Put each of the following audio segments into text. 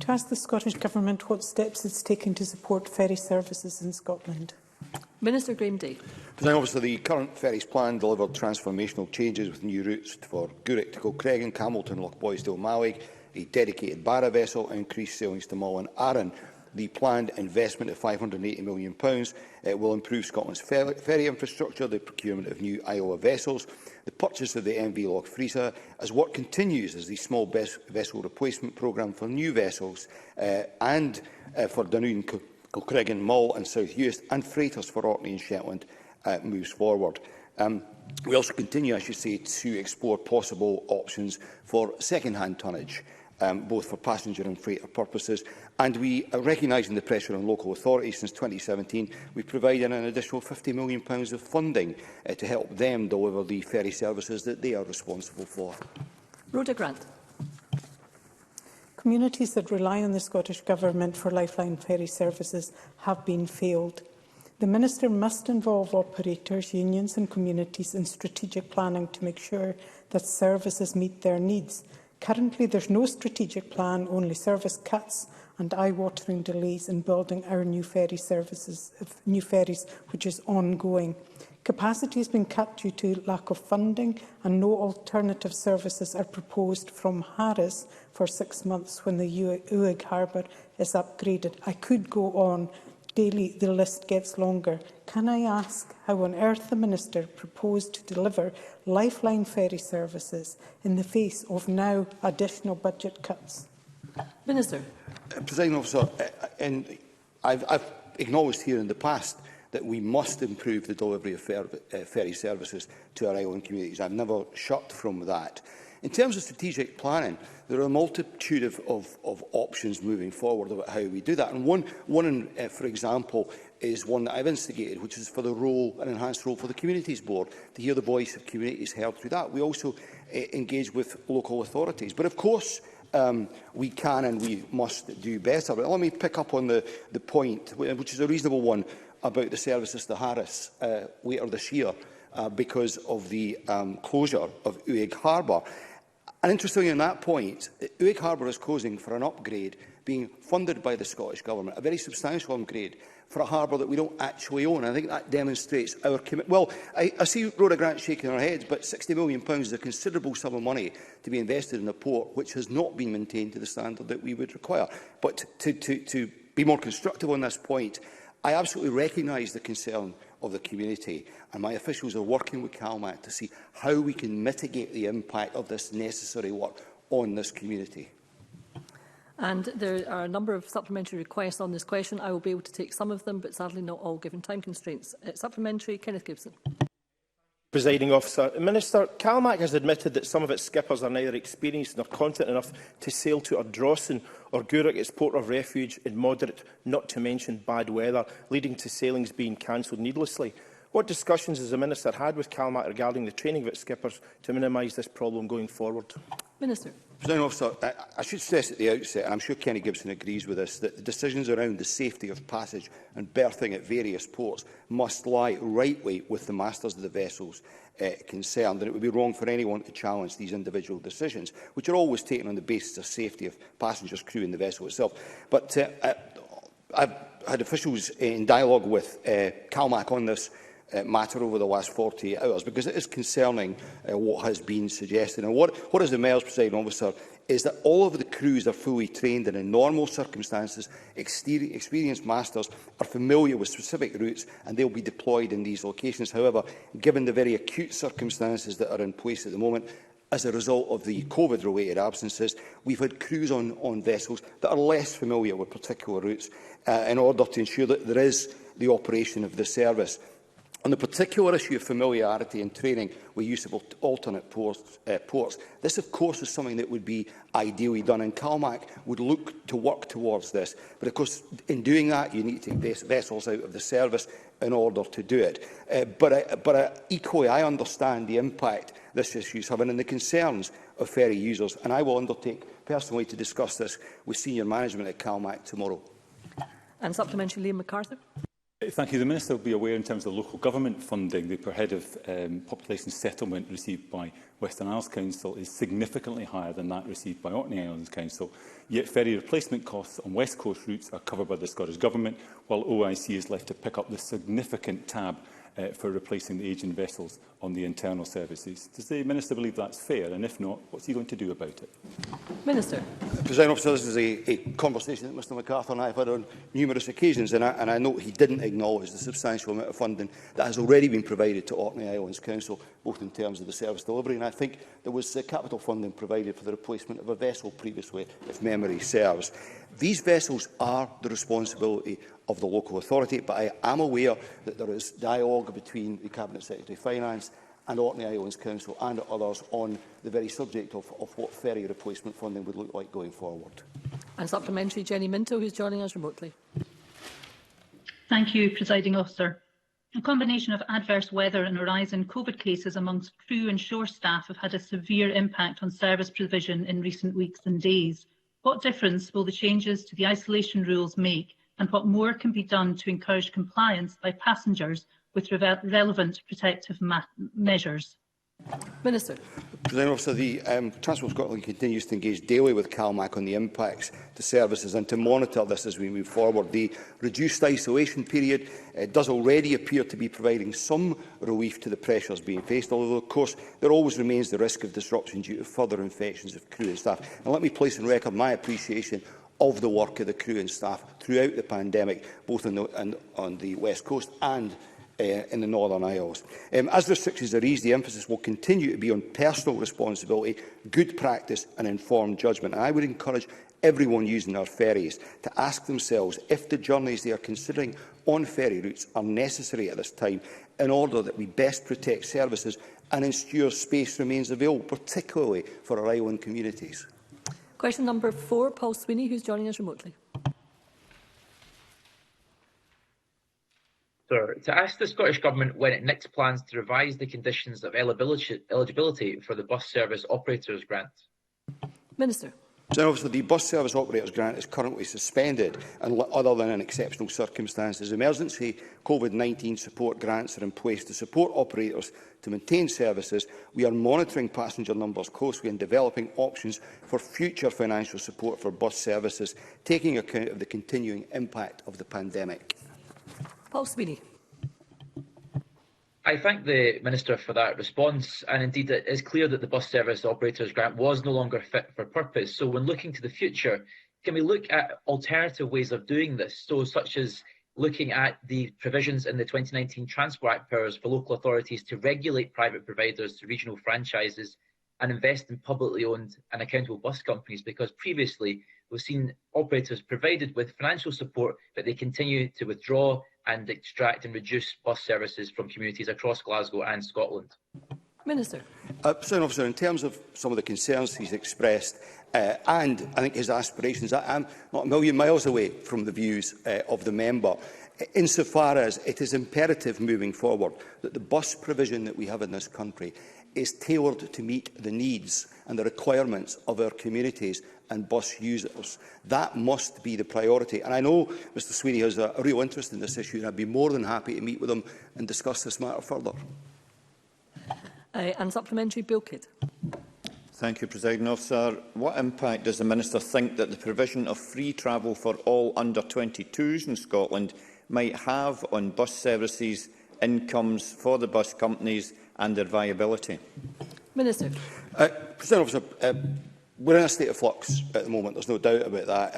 To ask the Scottish Government what steps it's taking to support ferry services in Scotland. Minister Graham Day. Obviously, the current ferries plan delivered transformational changes with new routes for Gourock to Kilcreggan, Camelton, Lochboysdale, Malwick, a dedicated Barra vessel, and increased sailings to Mull and Arran. The planned investment of £580 million will improve Scotland's ferry infrastructure, the procurement of new Iowa vessels, the purchase of the MV Loch Freesa, as work continues as the small vessel replacement programme for new vessels and for Dunoon, Kilcreggan, Mull and South Uist, and freighters for Orkney and Shetland moves forward. We also continue, I should say, to explore possible options for second-hand tonnage, both for passenger and freighter purposes. And we, recognising the pressure on local authorities since 2017, we provided an additional £50 million of funding to help them deliver the ferry services that they are responsible for. Rhoda Grant. Communities that rely on the Scottish Government for lifeline ferry services have been failed. The Minister must involve operators, unions and communities in strategic planning to make sure that services meet their needs. Currently, there is no strategic plan, only service cuts and eye-watering delays in building our new ferry services, which is ongoing. Capacity has been cut due to lack of funding, and no alternative services are proposed from Harris for 6 months when the Uig Harbour is upgraded. I could go on. Daily, the list gets longer. Can I ask how on earth the Minister proposed to deliver lifeline ferry services in the face of now additional budget cuts? Minister. Presiding Officer, I've acknowledged here in the past that we must improve the delivery of ferry services to our island communities. I've never shut from that. In terms of strategic planning, there are a multitude of options moving forward about how we do that. And one for example, is one that I've instigated, which is for an enhanced role for the Communities Board, to hear the voice of communities heard through that. We also engage with local authorities. But of course, we can and we must do better. But let me pick up on the point, which is a reasonable one, about the services to Harris later this year because of the closure of Uig Harbour. And interestingly on that point, Uig Harbour is closing for an upgrade being funded by the Scottish Government, a very substantial upgrade for a harbour that we don't actually own. I think that demonstrates our commitment. Well, I see Rhoda Grant shaking her head, but £60 million is a considerable sum of money to be invested in a port which has not been maintained to the standard that we would require. But to be more constructive on this point, I absolutely recognise the concern of the community, and my officials are working with CalMac to see how we can mitigate the impact of this necessary work on this community. And there are a number of supplementary requests on this question. I will be able to take some of them, but sadly not all, given time constraints. Supplementary, Kenneth Gibson. Presiding Officer, Minister, CalMac has admitted that some of its skippers are neither experienced nor competent enough to sail to Ardrossan or Gourock, its port of refuge, in moderate, not to mention bad weather, leading to sailings being cancelled needlessly. What discussions has the Minister had with CalMac regarding the training of its skippers to minimise this problem going forward? Minister. Presiding Officer, I should stress at the outset, and I'm sure Kenny Gibson agrees with this, that the decisions around the safety of passage and berthing at various ports must lie rightly with the masters of the vessels concerned, and it would be wrong for anyone to challenge these individual decisions, which are always taken on the basis of safety of passengers, crew and the vessel itself. But I've had officials in dialogue with CalMac on this matter over the last 48 hours, because it is concerning what has been suggested. And what has emerged, Presiding Officer, is that all of the crews are fully trained, and in normal circumstances, experienced masters are familiar with specific routes and they'll be deployed in these locations. However, given the very acute circumstances that are in place at the moment, as a result of the COVID-related absences, we've had crews on vessels that are less familiar with particular routes in order to ensure that there is the operation of the service. On the particular issue of familiarity and training with use of alternate ports, this of course is something that would be ideally done, and CalMac would look to work towards this. But of course, in doing that, you need to take vessels out of the service in order to do it. Equally, I understand the impact this issue is having and the concerns of ferry users, and I will undertake personally to discuss this with senior management at CalMac tomorrow. And supplementary, Liam MacArthur. Thank you. The Minister will be aware in terms of local government funding, the per head of population settlement received by Western Isles Council is significantly higher than that received by Orkney Islands Council. Yet ferry replacement costs on West Coast routes are covered by the Scottish Government, while OIC is left to pick up the significant tab for replacing the ageing vessels on the internal services. Does the Minister believe that's fair? And if not, what's he going to do about it? Minister. President Officer, this is a conversation that Mr MacArthur and I have had on numerous occasions, and I note he didn't acknowledge the substantial amount of funding that has already been provided to Orkney Islands Council, both in terms of the service delivery, and I think there was capital funding provided for the replacement of a vessel previously, if memory serves. These vessels are the responsibility of the local authority, but I am aware that there is dialogue between the Cabinet Secretary of Finance and Orkney Islands Council and others on the very subject of what ferry replacement funding would look like going forward. And supplementary, Jenny Minto, who is joining us remotely. Thank you, Presiding Officer. A combination of adverse weather and a rise in COVID cases amongst crew and shore staff have had a severe impact on service provision in recent weeks and days. What difference will the changes to the isolation rules make, and what more can be done to encourage compliance by passengers with relevant protective measures? Minister. President Officer, the Transport Scotland continues to engage daily with CalMac on the impacts to services and to monitor this as we move forward. The reduced isolation period does already appear to be providing some relief to the pressures being faced, although of course there always remains the risk of disruption due to further infections of crew and staff. And let me place on record my appreciation of the work of the crew and staff throughout the pandemic, both on the West Coast and in the Northern Isles. As restrictions are eased, the emphasis will continue to be on personal responsibility, good practice and informed judgment. And I would encourage everyone using our ferries to ask themselves if the journeys they are considering on ferry routes are necessary at this time in order that we best protect services and ensure space remains available, particularly for our island communities. Question number 4, Paul Sweeney, who is joining us remotely. To ask the Scottish Government when it next plans to revise the conditions of eligibility for the Bus Service Operators Grant. Minister. Obviously, the Bus Service Operators Grant is currently suspended, and other than in exceptional circumstances. Emergency COVID-19 support grants are in place to support operators to maintain services. We are monitoring passenger numbers closely and developing options for future financial support for bus services, taking account of the continuing impact of the pandemic. Paul Sweeney. I thank the Minister for that response, and indeed it is clear that the Bus Service Operators Grant was no longer fit for purpose. So when looking to the future, can we look at alternative ways of doing this, such as looking at the provisions in the 2019 Transport Act powers for local authorities to regulate private providers to regional franchises and invest in publicly owned and accountable bus companies? Because previously we've seen operators provided with financial support, but they continue to withdraw and extract and reduce bus services from communities across Glasgow and Scotland. Minister. President Officer, in terms of some of the concerns he's expressed and I think his aspirations, I am not a million miles away from the views of the member. Insofar as it is imperative moving forward that the bus provision that we have in this country is tailored to meet the needs and the requirements of our communities and bus users. That must be the priority. And I know Mr Sweeney has a real interest in this issue, and I'd be more than happy to meet with him and discuss this matter further. And supplementary, Bill Kidd. Thank you, Presiding Officer. What impact does the Minister think that the provision of free travel for all under-22s in Scotland might have on bus services, incomes for the bus companies and their viability? Minister. President Officer, we're in a state of flux at the moment, there's no doubt about that.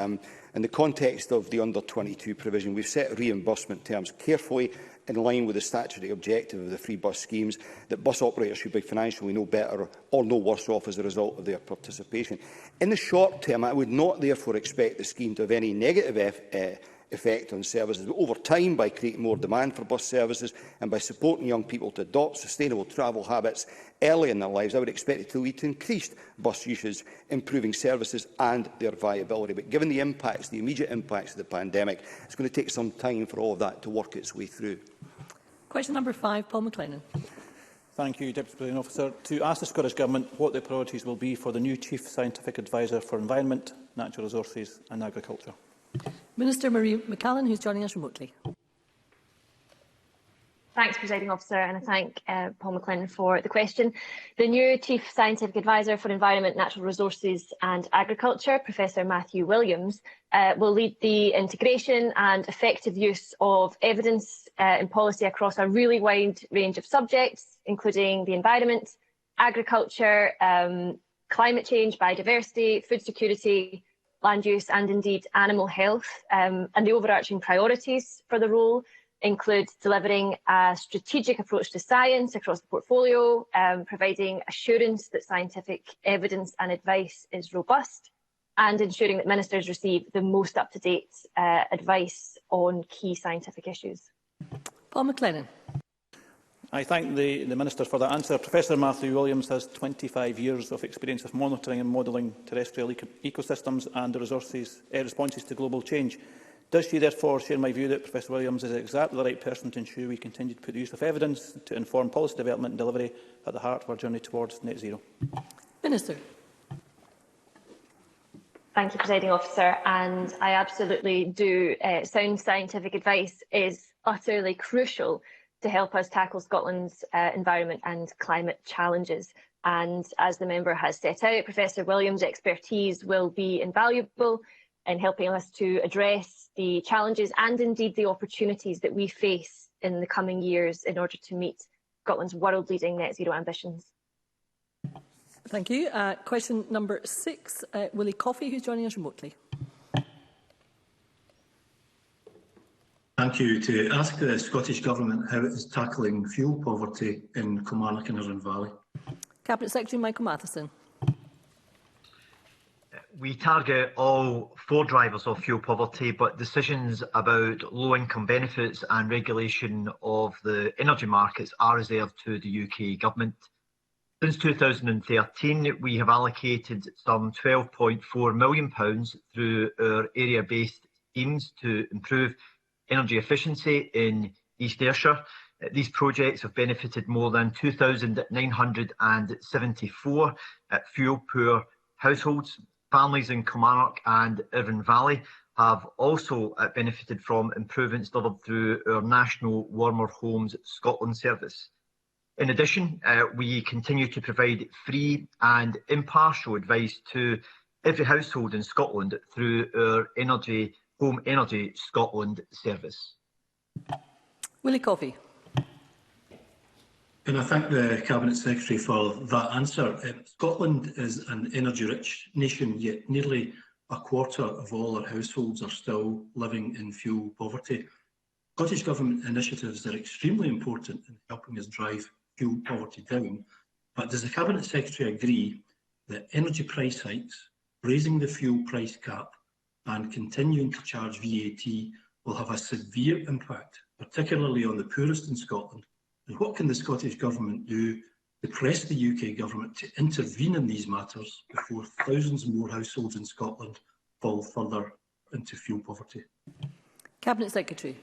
In the context of the under-22 provision, we've set reimbursement terms carefully in line with the statutory objective of the free bus schemes, that bus operators should be financially no better or no worse off as a result of their participation. In the short term, I would not therefore expect the scheme to have any negative effect on services. But over time, by creating more demand for bus services and by supporting young people to adopt sustainable travel habits early in their lives, I would expect it to lead to increased bus usage, improving services and their viability. But given the impacts, the immediate impacts of the pandemic, it's going to take some time for all of that to work its way through. Question number 5, Paul McLennan. Thank you, Deputy Presiding Officer. To ask the Scottish Government what the priorities will be for the new Chief Scientific Advisor for Environment, Natural Resources and Agriculture. Minister Marie McCallan, who is joining us remotely. Thanks, Presiding Officer, and I thank Paul McLennan for the question. The new Chief Scientific Advisor for Environment, Natural Resources and Agriculture, Professor Matthew Williams, will lead the integration and effective use of evidence in policy across a really wide range of subjects, including the environment, agriculture, climate change, biodiversity, food security, land use and indeed animal health. And the overarching priorities for the role include delivering a strategic approach to science across the portfolio, providing assurance that scientific evidence and advice is robust, and ensuring that ministers receive the most up-to-date advice on key scientific issues. Paul McLennan. I thank the Minister for that answer. Professor Matthew Williams has 25 years of experience of monitoring and modelling terrestrial ecosystems and the responses to global change. Does she therefore share my view that Professor Williams is exactly the right person to ensure we continue to put the use of evidence to inform policy development and delivery at the heart of our journey towards net zero? Minister. Thank you, Presiding Officer, and I absolutely do. Sound scientific advice is utterly crucial to help us tackle Scotland's environment and climate challenges. And as the member has set out, Professor Williams' expertise will be invaluable in helping us to address the challenges and indeed the opportunities that we face in the coming years in order to meet Scotland's world-leading net zero ambitions. Thank you. Question number 6, Willie Coffey, who's joining us remotely. Thank you. To ask the Scottish Government how it is tackling fuel poverty in Kilmarnock and Irvine Valley. Cabinet Secretary Michael Matheson. We target all 4 drivers of fuel poverty, but decisions about low-income benefits and regulation of the energy markets are reserved to the UK Government. Since 2013, we have allocated some £12.4 million through our area-based schemes to improve energy efficiency in East Ayrshire. These projects have benefited more than 2,974 fuel-poor households. Families in Kilmarnock and Irvine Valley have also benefited from improvements delivered through our National Warmer Homes Scotland service. In addition, we continue to provide free and impartial advice to every household in Scotland through our Home Energy Scotland service. Willie Coffey. And I thank the Cabinet Secretary for that answer. Scotland is an energy-rich nation, yet nearly a quarter of all our households are still living in fuel poverty. Scottish Government initiatives are extremely important in helping us drive fuel poverty down, but does the Cabinet Secretary agree that energy price hikes, raising the fuel price cap and continuing to charge VAT will have a severe impact, particularly on the poorest in Scotland? And what can the Scottish Government do to press the UK Government to intervene in these matters before thousands more households in Scotland fall further into fuel poverty? Cabinet Secretary.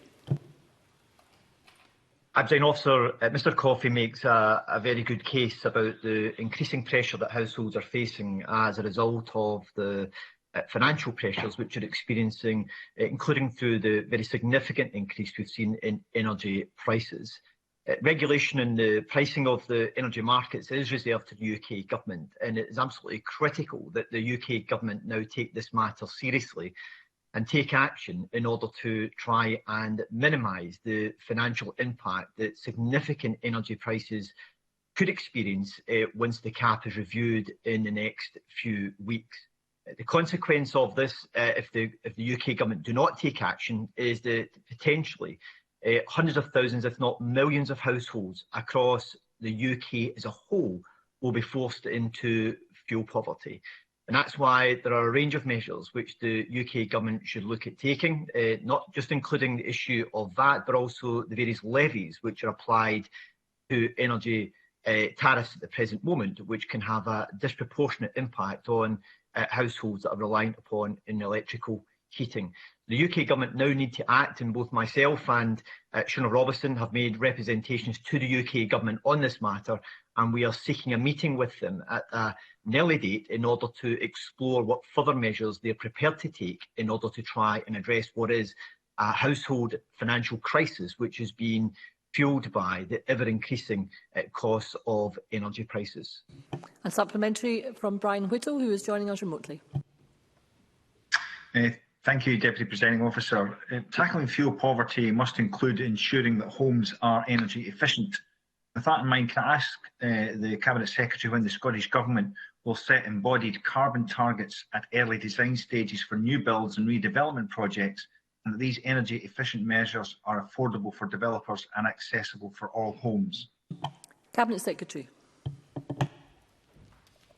Presiding Officer, Mr Coffey makes a very good case about the increasing pressure that households are facing as a result of the financial pressures which are experiencing, including through the very significant increase we've seen in energy prices. Regulation in the pricing of the energy markets is reserved to the UK Government, and it is absolutely critical that the UK Government now take this matter seriously and take action in order to try and minimise the financial impact that significant energy prices could experience once the cap is reviewed in the next few weeks. The consequence of this, if the UK Government do not take action, is that potentially hundreds of thousands, if not millions of households across the UK as a whole will be forced into fuel poverty. And that's why there are a range of measures which the UK Government should look at taking, not just including the issue of VAT, but also the various levies which are applied to energy tariffs at the present moment, which can have a disproportionate impact on households that are reliant upon in electrical heating. The UK Government now need to act, and both myself and Shona Robison have made representations to the UK Government on this matter, and we are seeking a meeting with them at an early date in order to explore what further measures they are prepared to take in order to try and address what is a household financial crisis which has been fuelled by the ever-increasing costs of energy prices. And supplementary from Brian Whittle, who is joining us remotely. Thank you, Deputy Presiding Officer. Tackling fuel poverty must include ensuring that homes are energy efficient. With that in mind, can I ask the Cabinet Secretary when the Scottish Government will set embodied carbon targets at early design stages for new builds and redevelopment projects, and that these energy efficient measures are affordable for developers and accessible for all homes? Cabinet Secretary.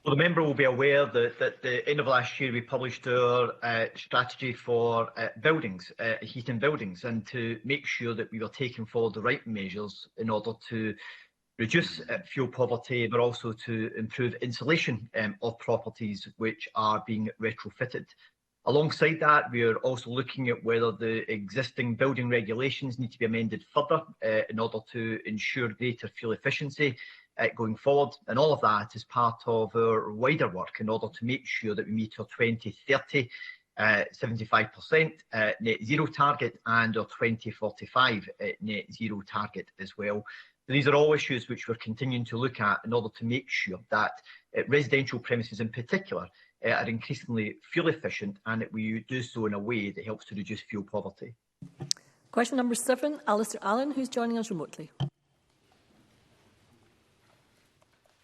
Well, the member will be aware that at the end of last year we published our strategy for buildings, heating buildings, and to make sure that we were taking forward the right measures in order to reduce fuel poverty, but also to improve insulation of properties which are being retrofitted. Alongside that, we are also looking at whether the existing building regulations need to be amended further in order to ensure greater fuel efficiency going forward. And all of that is part of our wider work in order to make sure that we meet our 2030 75% net zero target and our 2045 net zero target as well. So these are all issues which we're continuing to look at in order to make sure that residential premises in particular are increasingly fuel efficient, and that we do so in a way that helps to reduce fuel poverty. Question number 7, Alistair Allen, who's joining us remotely.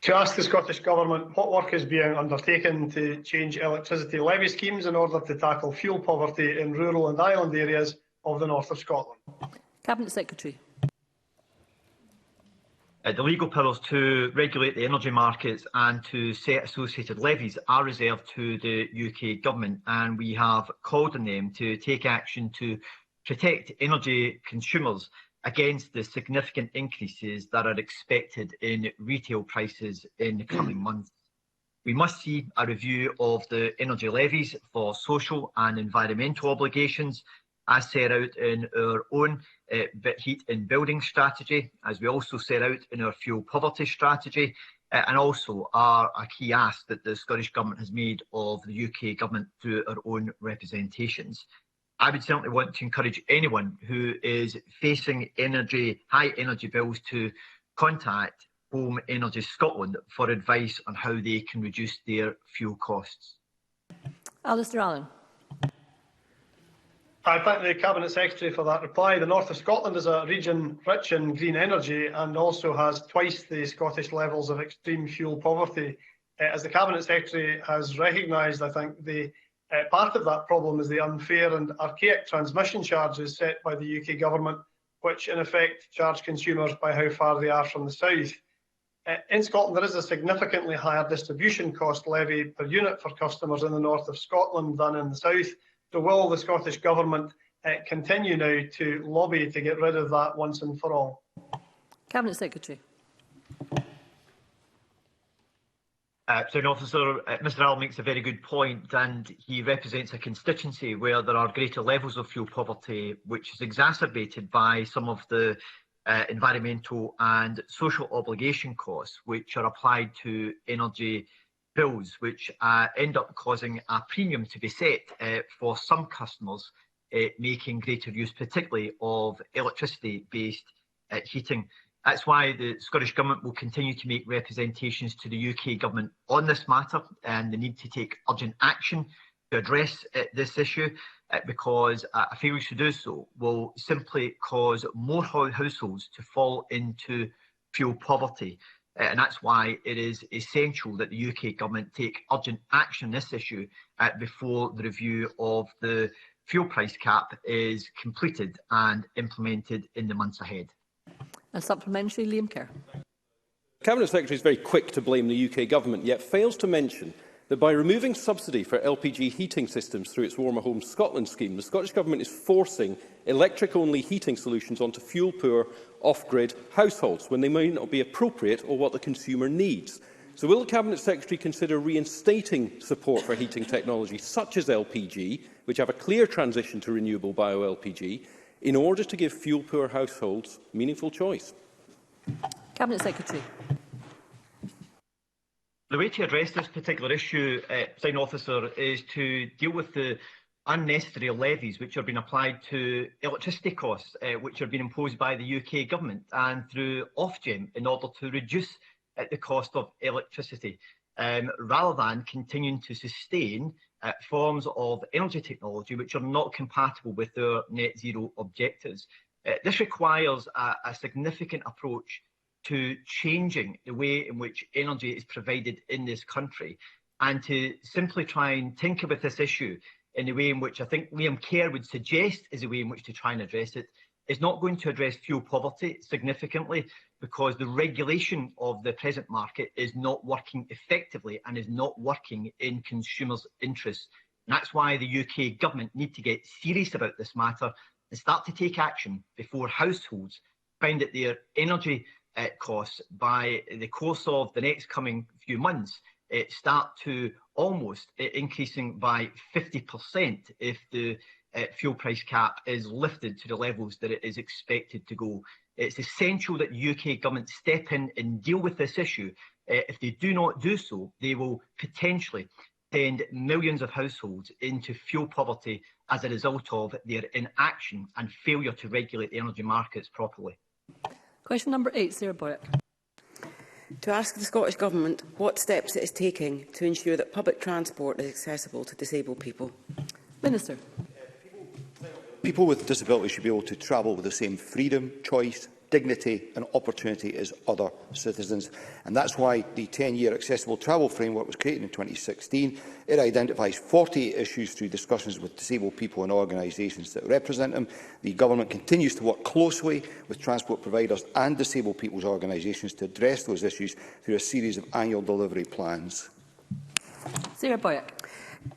To ask the Scottish Government what work is being undertaken to change electricity levy schemes in order to tackle fuel poverty in rural and island areas of the north of Scotland. Cabinet Secretary. The legal powers to regulate the energy markets and to set associated levies are reserved to the UK Government, and we have called on them to take action to protect energy consumers against the significant increases that are expected in retail prices in the coming months. We must see a review of the energy levies for social and environmental obligations as set out in our own heat in building strategy, as we also set out in our fuel poverty strategy, and also are a key ask that the Scottish Government has made of the UK Government through our own representations. I would certainly want to encourage anyone who is facing high energy bills to contact Home Energy Scotland for advice on how they can reduce their fuel costs. Alistair Allen. I thank the Cabinet Secretary for that reply. The north of Scotland is a region rich in green energy and also has twice the Scottish levels of extreme fuel poverty. As the Cabinet Secretary has recognised, I think the part of that problem is the unfair and archaic transmission charges set by the UK Government, which in effect charge consumers by how far they are from the south. In Scotland, there is a significantly higher distribution cost levy per unit for customers in the north of Scotland than in the south. So will the Scottish Government continue now to lobby to get rid of that once and for all? Cabinet Secretary. Officer, Mr Allen makes a very good point, and he represents a constituency where there are greater levels of fuel poverty, which is exacerbated by some of the environmental and social obligation costs which are applied to energy bills, which end up causing a premium to be set for some customers making greater use, particularly of electricity-based heating. That's why the Scottish Government will continue to make representations to the UK Government on this matter and the need to take urgent action to address this issue, because a failure to do so will simply cause more households to fall into fuel poverty. And that's why it is essential that the UK Government take urgent action on this issue before the review of the fuel price cap is completed and implemented in the months ahead. A supplementary, Liam Kerr. The Cabinet Secretary is very quick to blame the UK Government, yet fails to mention that by removing subsidy for LPG heating systems through its Warmer Homes Scotland scheme, the Scottish Government is forcing electric-only heating solutions onto fuel-poor, off-grid households when they may not be appropriate or what the consumer needs. So will the Cabinet Secretary consider reinstating support for heating technology such as LPG, which have a clear transition to renewable bio-LPG, in order to give fuel-poor households meaningful choice? Cabinet Secretary. The way to address this particular issue, Presiding Officer, is to deal with the unnecessary levies which are being applied to electricity costs, which are being imposed by the UK government and through Ofgem in order to reduce the cost of electricity, rather than continuing to sustain forms of energy technology which are not compatible with their net zero objectives. This requires a significant approach to changing the way in which energy is provided in this country, and to simply try and tinker with this issue in the way in which I think Liam Kerr would suggest is the way in which to try and address it, is not going to address fuel poverty significantly, because the regulation of the present market is not working effectively and is not working in consumers' interests. And that's why the UK government need to get serious about this matter and start to take action before households find that their energy costs by the course of the next coming few months start to almost increasing by 50% if the fuel price cap is lifted to the levels that it is expected to go. It's essential that the UK government step in and deal with this issue. If they do not do so, they will potentially send millions of households into fuel poverty as a result of their inaction and failure to regulate the energy markets properly. Question number 8, Sarah Boyack. To ask the Scottish Government what steps it is taking to ensure that public transport is accessible to disabled people. Minister. People with disabilities should be able to travel with the same freedom, choice, dignity and opportunity as other citizens. And that's why the 10-year accessible travel framework was created in 2016. It identifies 48 issues through discussions with disabled people and organisations that represent them. The Government continues to work closely with transport providers and disabled people's organisations to address those issues through a series of annual delivery plans. Sarah Boyack.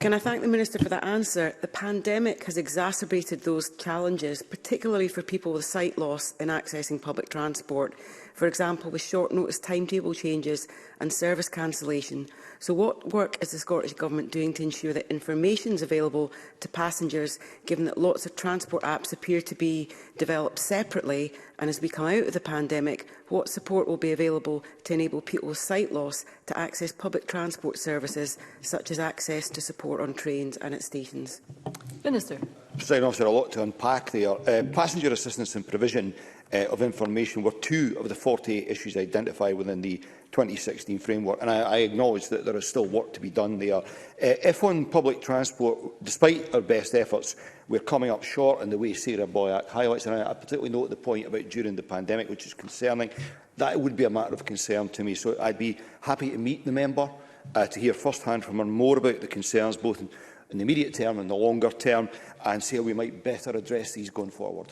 Can I thank the Minister for that answer? The pandemic has exacerbated those challenges, particularly for people with sight loss in accessing public transport, for example, with short notice timetable changes and service cancellation. So what work is the Scottish Government doing to ensure that information is available to passengers, given that lots of transport apps appear to be developed separately, and as we come out of the pandemic, what support will be available to enable people with sight loss to access public transport services, such as access to support on trains and at stations? Minister. Presiding Officer, a lot to unpack there. Passenger assistance and provision of information were 2 of the 48 issues identified within the 2016 framework, and I acknowledge that there is still work to be done there. If on public transport, despite our best efforts, we're coming up short in the way Sarah Boyack highlights, and I particularly note the point about during the pandemic, which is concerning, that would be a matter of concern to me. So I'd be happy to meet the member to hear first-hand from her more about the concerns, both in the immediate term and the longer term, and see how we might better address these going forward.